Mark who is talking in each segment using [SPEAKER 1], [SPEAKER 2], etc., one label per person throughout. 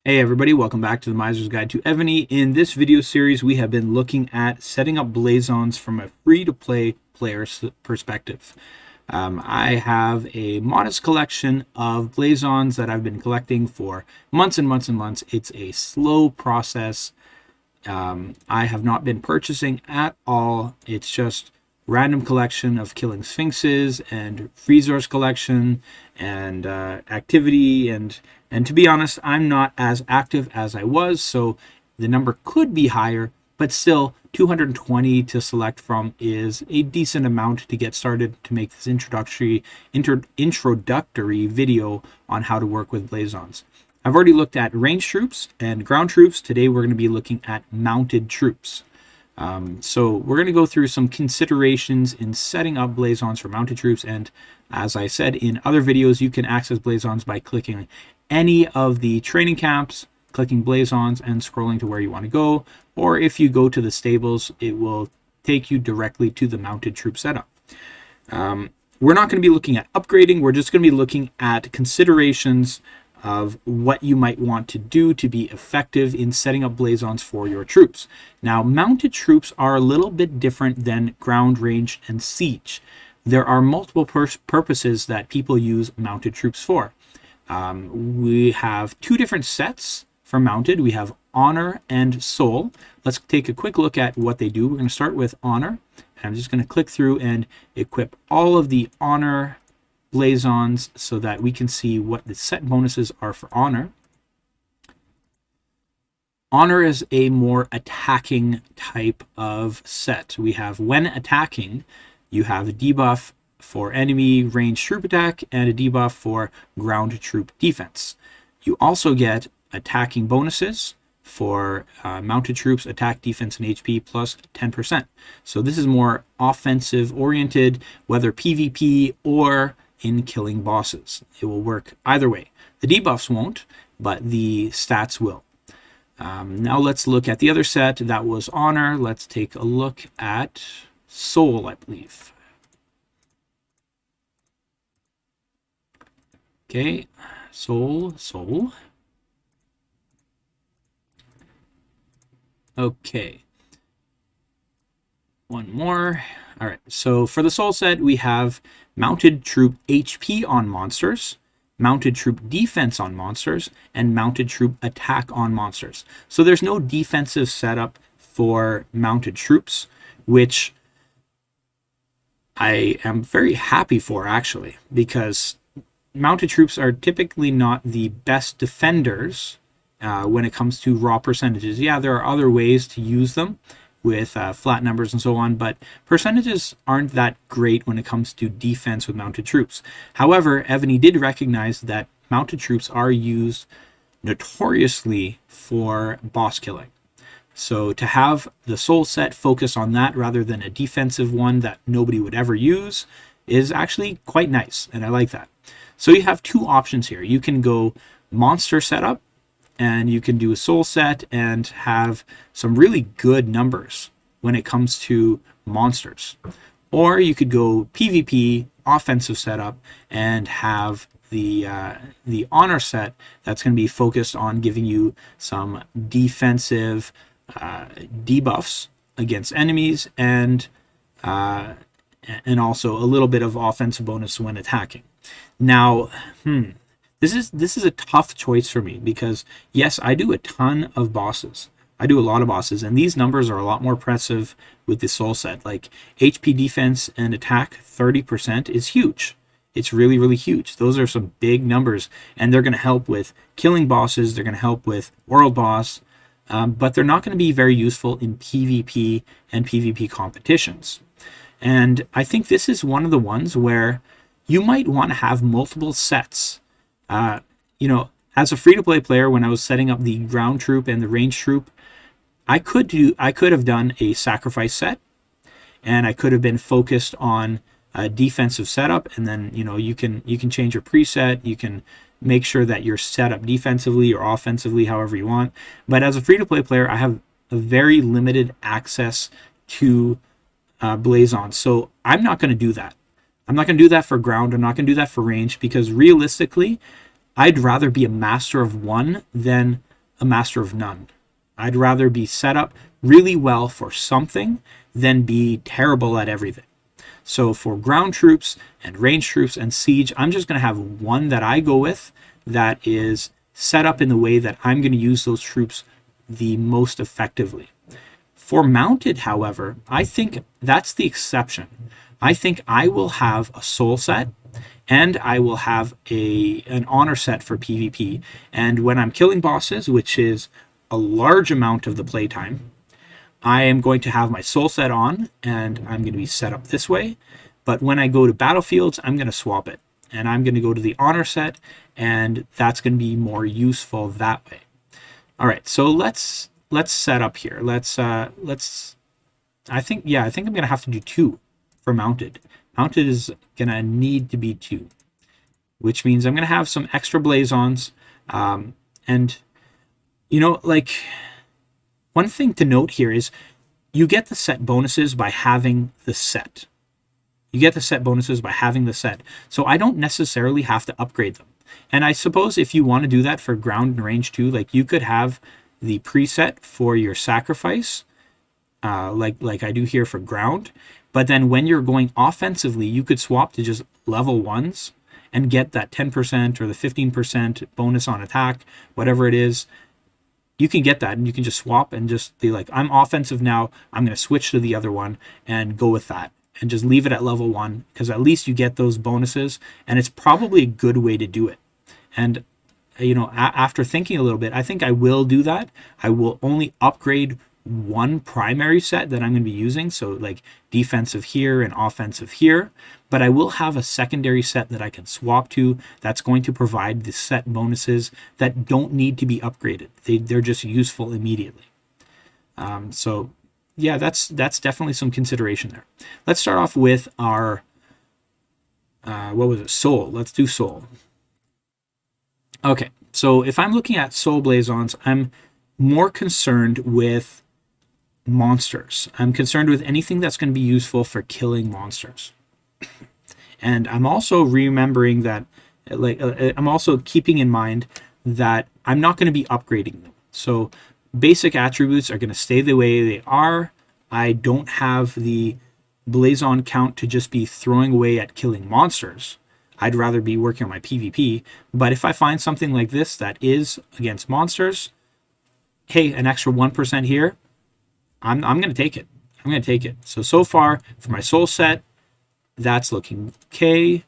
[SPEAKER 1] Hey everybody, welcome back to the Miser's Guide to Evony. In this video series, we have been looking at setting up Blazons from a free-to-play player's perspective. I have a modest collection of Blazons that I've been collecting for months and months and months. It's a slow process. I have not been purchasing at all. It's just random collection of killing sphinxes and resource collection and activity, and to be honest, I'm not as active as I was, so the number could be higher, but still 220 to select from is a decent amount to get started to make this introductory video on how to work with Blazons. I've already looked at ranged troops and ground troops. Today we're going to be looking at mounted troops. So we're going to go through some considerations in setting up Blazons for mounted troops, and as I said in other videos, you can access Blazons by clicking any of the training camps, clicking Blazons, and scrolling to where you want to go, or if you go to the stables, it will take you directly to the mounted troop setup. We're not going to be looking at upgrading, we're just going to be looking at considerations of what you might want to do to be effective in setting up Blazons for your troops. Now, mounted troops are a little bit different than ground, range, and siege. There are multiple purposes that people use mounted troops for. We have two different sets for mounted. We have honor and soul. Let's take a quick look at what they do. We're going to start with honor. And I'm just going to click through and equip all of the honor Blazons so that we can see what the set bonuses are for honor. Honor is a more attacking type of set. We have when attacking, you have a debuff for enemy ranged troop attack and a debuff for ground troop defense. You also get attacking bonuses for mounted troops, attack, defense, and HP plus 10%. So this is more offensive oriented, whether PvP or in killing bosses. It will work either way. The debuffs won't, but the stats will. Now let's look at the other set. That was honor. Let's take a look at soul, I believe. Okay, soul. Okay. One more. All right, so for the soul set, we have mounted troop HP on monsters, mounted troop defense on monsters, and mounted troop attack on monsters. So there's no defensive setup for mounted troops, which I am very happy for, actually, because mounted troops are typically not the best defenders when it comes to raw percentages. Yeah, there are other ways to use them with flat numbers and so on, but percentages aren't that great when it comes to defense with mounted troops. However, Evony did recognize that mounted troops are used notoriously for boss killing. So to have the soul set focus on that rather than a defensive one that nobody would ever use is actually quite nice, and I like that. So you have two options here. You can go monster setup, and you can do a soul set and have some really good numbers when it comes to monsters. Or you could go PvP, offensive setup, and have the honor set that's going to be focused on giving you some defensive debuffs against enemies and also a little bit of offensive bonus when attacking. Now, This is a tough choice for me because, yes, I do a ton of bosses. I do a lot of bosses, and these numbers are a lot more impressive with the soul set. Like HP defense and attack 30% is huge. It's really, really huge. Those are some big numbers, and they're going to help with killing bosses. They're going to help with world boss, but they're not going to be very useful in PvP and PvP competitions. And I think this is one of the ones where you might want to have multiple sets. As a free-to-play player, when I was setting up the ground troop and the range troop, I could have done a sacrifice set, and I could have been focused on a defensive setup, and then you can change your preset. You can make sure that you're set up defensively or offensively, however you want. But as a free-to-play player, I have a very limited access to Blazons, so I'm not going to do that. I'm not going to do that for ground. I'm not going to do that for range, because realistically, I'd rather be a master of one than a master of none. I'd rather be set up really well for something than be terrible at everything. So for ground troops and range troops and siege, I'm just going to have one that I go with that is set up in the way that I'm going to use those troops the most effectively. For mounted, however, I think that's the exception. I think I will have a soul set and I will have an honor set for PvP. And when I'm killing bosses, which is a large amount of the playtime, I am going to have my soul set on and I'm going to be set up this way. But when I go to battlefields, I'm going to swap it and I'm going to go to the honor set, and that's going to be more useful that way. All right, so let's set up here. I think I'm going to have to do 2 for mounted. Mounted is going to need to be 2, which means I'm going to have some extra Blazons. And, you know, like, one thing to note here is you get the set bonuses by having the set. You get the set bonuses by having the set. So I don't necessarily have to upgrade them. And I suppose if you want to do that for ground and range too, like you could have the preset for your sacrifice, like I do here for ground. But then when you're going offensively, you could swap to just level 1s and get that 10% or the 15% bonus on attack, whatever it is. You can get that and you can just swap and just be like, I'm offensive now. I'm going to switch to the other one and go with that and just leave it at level 1, because at least you get those bonuses, and it's probably a good way to do it. And, you know, after thinking a little bit, I think I will do that. I will only upgrade one primary set that I'm going to be using, so like defensive here and offensive here, but I will have a secondary set that I can swap to that's going to provide the set bonuses that don't need to be upgraded. They're just useful immediately. So yeah, that's definitely some consideration there. Let's start off with our soul. Let's do soul. Okay, so if I'm looking at soul Blazons, I'm more concerned with monsters. I'm concerned with anything that's going to be useful for killing monsters. And I'm also remembering that, I'm also keeping in mind that I'm not going to be upgrading them. So basic attributes are going to stay the way they are. I don't have the Blazon count to just be throwing away at killing monsters. I'd rather be working on my PvP. But if I find something like this that is against monsters, hey, an extra 1% here, I'm going to take it. I'm going to take it. So far, for my soul set, that's looking okay.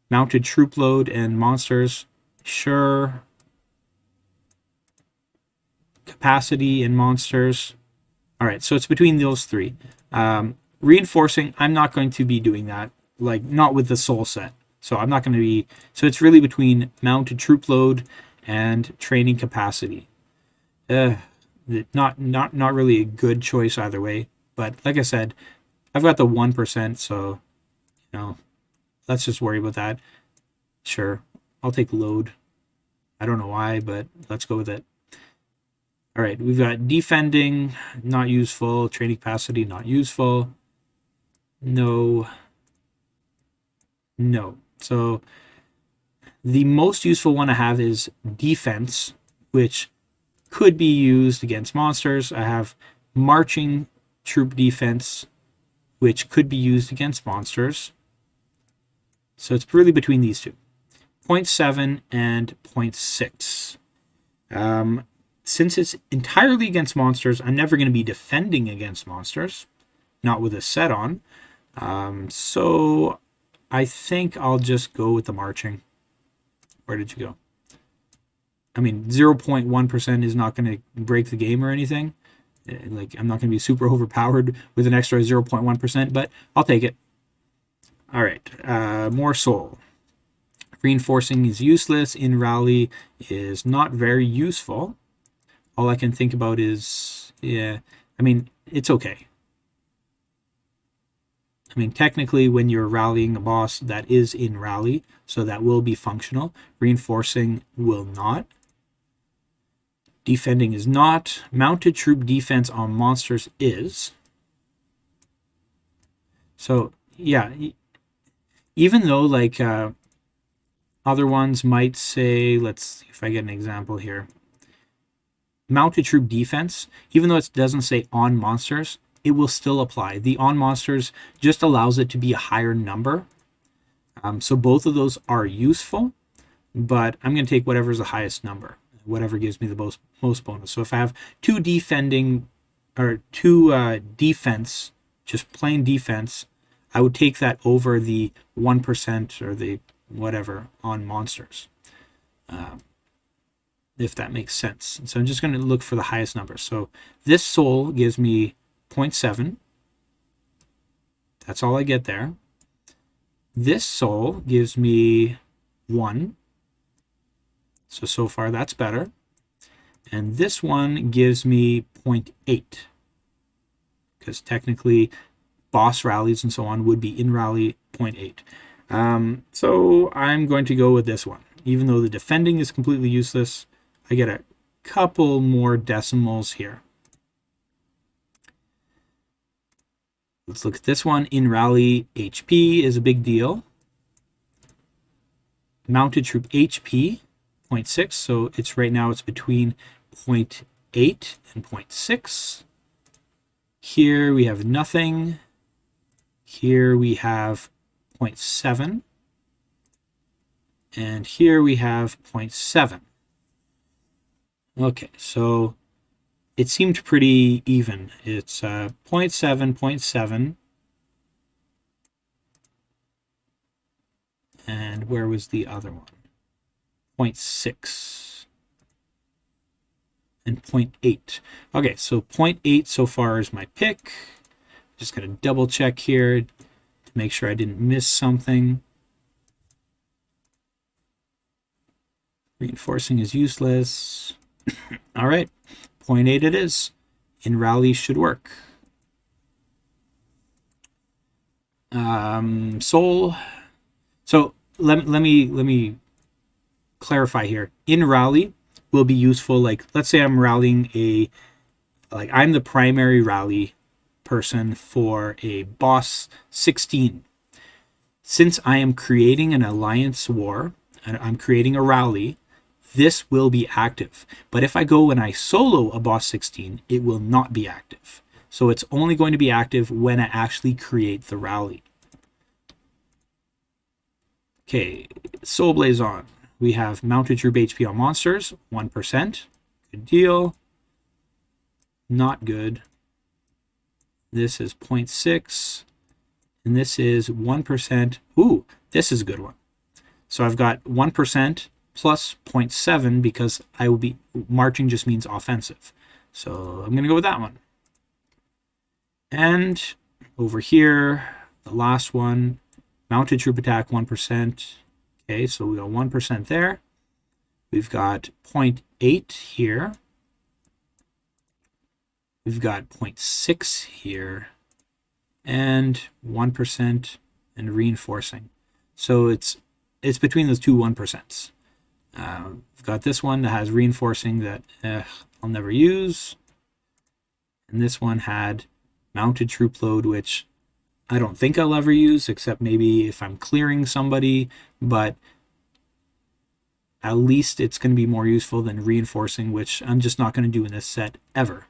[SPEAKER 1] Mounted troop load and monsters, sure. Capacity and monsters. All right, so it's between those 3. Reinforcing, I'm not going to be doing that, like not with the soul set. So I'm not going to be, so it's really between mounted troop load and training capacity. Not really a good choice either way, but like I said, I've got the 1%, so you know, let's just worry about that. Sure, I'll take load. I don't know why, but let's go with it. All right, we've got defending, not useful. Training capacity, not useful. No. So the most useful one I have is defense, which could be used against monsters. I have marching troop defense, which could be used against monsters. So it's really between these two, 0.7 and 0.6. Since it's entirely against monsters, I'm never going to be defending against monsters, not with a set on. So I think I'll just go with the marching. Where did you go? I mean, 0.1% is not going to break the game or anything. Like, I'm not going to be super overpowered with an extra 0.1%, but I'll take it. All right, more soul. Reinforcing is useless. In rally is not very useful. All I can think about is, yeah, I mean, it's okay. I mean, technically, when you're rallying a boss, that is in rally, so that will be functional. Reinforcing will not. Defending is not. Mounted troop defense on monsters is. So, yeah, even though, like, other ones might say, let's see if I get an example here. mounted troop defense, even though it doesn't say on monsters, it will still apply. The on monsters just allows it to be a higher number. So both of those are useful, but I'm going to take whatever's the highest number, whatever gives me the most bonus. So if I have two defending or two defense, just plain defense, I would take that over the 1% or the whatever on monsters, if that makes sense. So I'm just going to look for the highest number. So this soul gives me 0.7. That's all I get there. This soul gives me 1. So far that's better. And this one gives me 0.8. Because technically boss rallies and so on would be in rally 0.8. So I'm going to go with this one. Even though the defending is completely useless, I get a couple more decimals here. Let's look at this one. In rally, HP is a big deal. Mounted troop HP, 0.6. So it's right now it's between 0.8 and 0.6. Here we have nothing. Here we have 0.7. And here we have 0.7. Okay, so it seemed pretty even. It's 0.7, 0.7. And where was the other one? 0.6. And 0.8. Okay, so 0.8 so far is my pick. Just going to double check here to make sure I didn't miss something. Reinforcing is useless. All right, 0.8 it is. In rally should work. Soul. So let me clarify here. In rally will be useful. Like let's say I'm rallying I'm the primary rally person for a boss 16. Since I am creating an alliance war and I'm creating a rally, this will be active. But if I go and I solo a boss 16, it will not be active. So it's only going to be active when I actually create the rally. Okay, Soul Blazon. We have mounted troop HP on monsters, 1%. Good deal. Not good. This is 0.6. And this is 1%. Ooh, this is a good one. So I've got 1% plus 0.7 because I will be marching just means offensive. So I'm going to go with that one. And over here, the last one, mounted troop attack 1%. Okay, so we got 1% there. We've got 0.8 here. We've got 0.6 here. And 1% and reinforcing. So it's between those two 1%. We've got this one that has reinforcing that I'll never use. And this one had mounted troop load, which I don't think I'll ever use, except maybe if I'm clearing somebody. But at least it's going to be more useful than reinforcing, which I'm just not going to do in this set ever.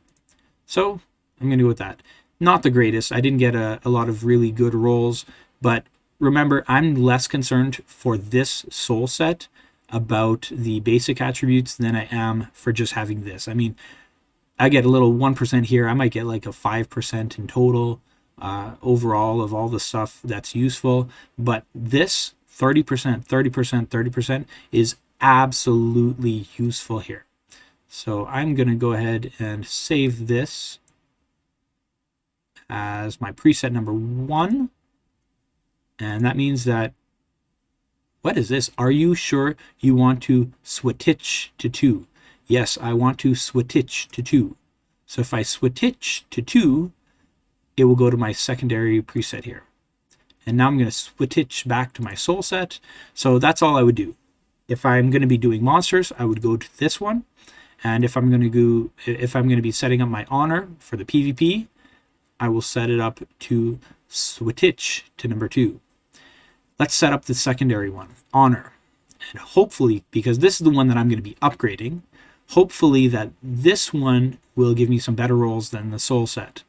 [SPEAKER 1] So I'm going to go with that. Not the greatest. I didn't get a lot of really good rolls, but remember, I'm less concerned for this soul set about the basic attributes than I am for just having this. I mean, I get a little 1% here. I might get like a 5% in total overall of all the stuff that's useful. But this 30%, 30%, 30% is absolutely useful here. So I'm going to go ahead and save this as my preset number 1. And that means that, what is this? Are you sure you want to switch to 2? Yes, I want to switch to 2. So if I switch to 2, it will go to my secondary preset here. And now I'm going to switch back to my soul set. So that's all I would do. If I'm going to be doing monsters, I would go to this one. And if I'm going to be setting up my honor for the PvP, I will set it up to switch to number 2. Let's set up the secondary one, honor. And hopefully, because this is the one that I'm going to be upgrading, hopefully that this one will give me some better rolls than the soul set.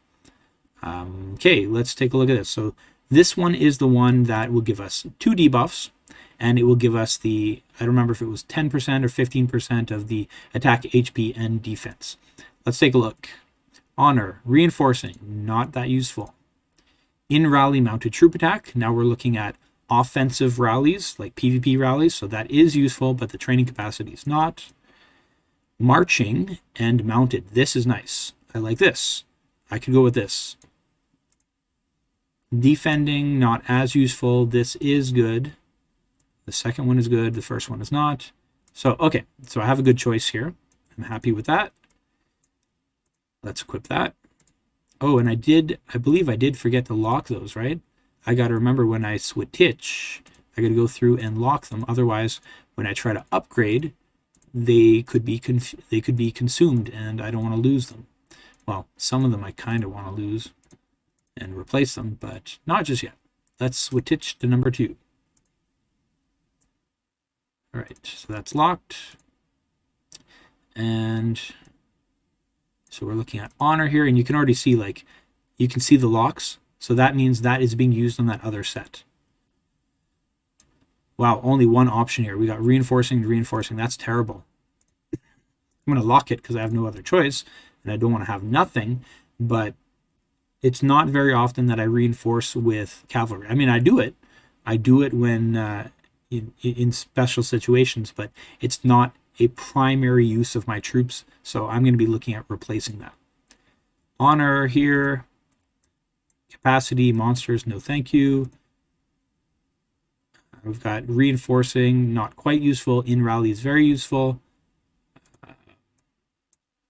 [SPEAKER 1] Okay, let's take a look at this. So this one is the one that will give us 2 debuffs, and it will give us the, I don't remember if it was 10% or 15% of the attack, HP, and defense. Let's take a look. Honor, reinforcing, not that useful. In rally, mounted troop attack. Now we're looking at offensive rallies, like PvP rallies, so that is useful, but the training capacity is not. Marching and mounted. This is nice. I like this. I could go with this. Defending, not as useful. This is good. The second one is good. The first one is not. So, okay. So I have a good choice here. I'm happy with that. Let's equip that. Oh, and I believe I did forget to lock those, right? I got to remember when I switch, I got to go through and lock them. Otherwise, when I try to upgrade, they could be consumed, and I don't want to lose them. Well, some of them I kind of want to lose and replace them, but not just yet. Let's switch to number 2. All right, so that's locked. And so we're looking at honor here, and you can already see, like, you can see the locks. So that means that is being used on that other set. Wow, only one option here. We got reinforcing and reinforcing. That's terrible. I'm going to lock it because I have no other choice, and I don't want to have nothing, but it's not very often that I reinforce with cavalry. I mean, I do it. I do it when in special situations, but it's not a primary use of my troops, so I'm going to be looking at replacing that. Honor here. Capacity, monsters, no thank you. We've got reinforcing, not quite useful. In rally is very useful.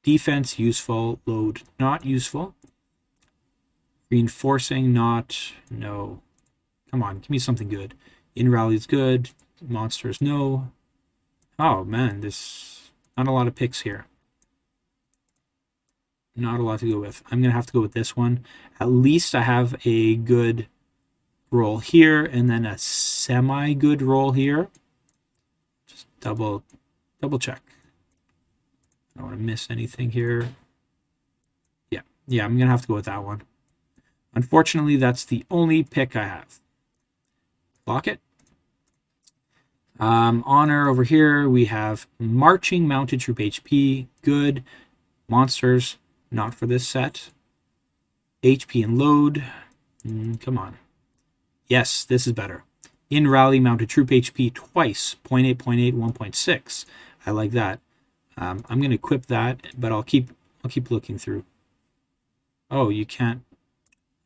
[SPEAKER 1] Defense, useful. Load, not useful. Reinforcing, not, no. Come on, give me something good. In rally is good. Monsters, no. Oh man, not a lot of picks here. Not a lot to go with. I'm going to have to go with this one. At least I have a good roll here and then a semi-good roll here. Just double check. I don't want to miss anything here. Yeah, I'm going to have to go with that one. Unfortunately, that's the only pick I have. Lock it. Honor over here, we have marching, mounted troop HP, good. Monsters, not for this set. HP and load. Come on. Yes, this is better. In rally, mounted troop HP twice. 0.8, 0.8, 1.6. I like that. I'm going to equip that, but I'll keep looking through. Oh, you can't.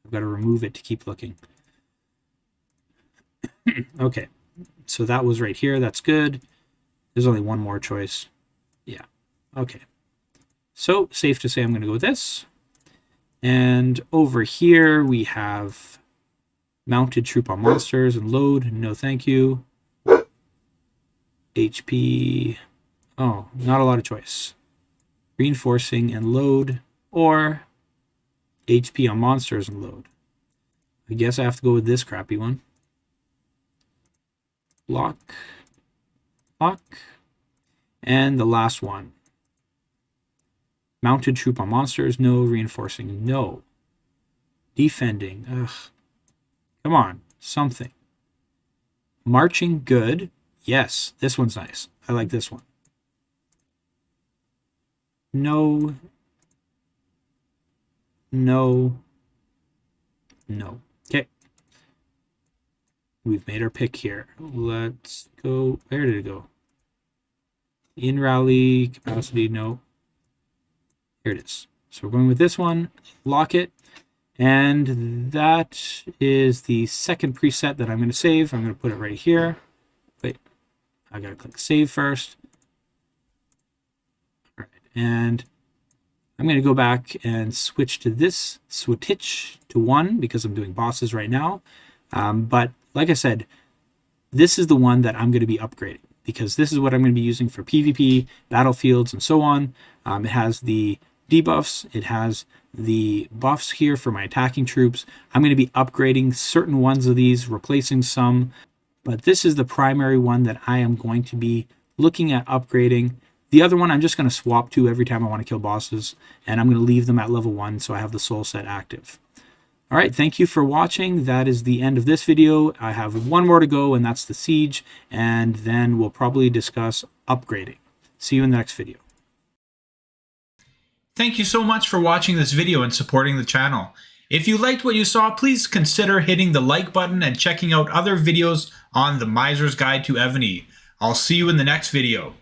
[SPEAKER 1] I've got to remove it to keep looking. Okay. So that was right here. That's good. There's only one more choice. Yeah. Okay. So safe to say I'm going to go with this. And over here we have mounted troop on monsters and load. No thank you. HP. Oh, not a lot of choice. Reinforcing and load, or HP on monsters and load. I guess I have to go with this crappy one. Lock. And the last one. Mounted troop on monsters, no. Reinforcing, no. Defending, ugh. Come on, something. Marching, good. Yes, this one's nice. I like this one. No. Okay. We've made our pick here. Let's go. Where did it go? In rally, capacity, no. Here it is. So we're going with this one. Lock it. And that is the second preset that I'm going to save. I'm going to put it right here. Wait, I got to click save first. All right. And I'm going to go back and switch to this, switch to 1 because I'm doing bosses right now. But like I said, this is the one that I'm going to be upgrading because this is what I'm going to be using for PvP, battlefields, and so on. It has the debuffs. It has the buffs here for my attacking troops. I'm going to be upgrading certain ones of these, replacing some, but this is the primary one that I am going to be looking at upgrading The other one I'm just going to swap to every time I want to kill bosses, and I'm going to leave them at level 1 so I have the soul set active. Alright, thank you for watching. That is the end of this video. I have one more to go, and that's the siege, and then we'll probably discuss upgrading. See you in the next video.
[SPEAKER 2] Thank you so much for watching this video and supporting the channel. If you liked what you saw, please consider hitting the like button and checking out other videos on the Miser's Guide to Evony. I'll see you in the next video.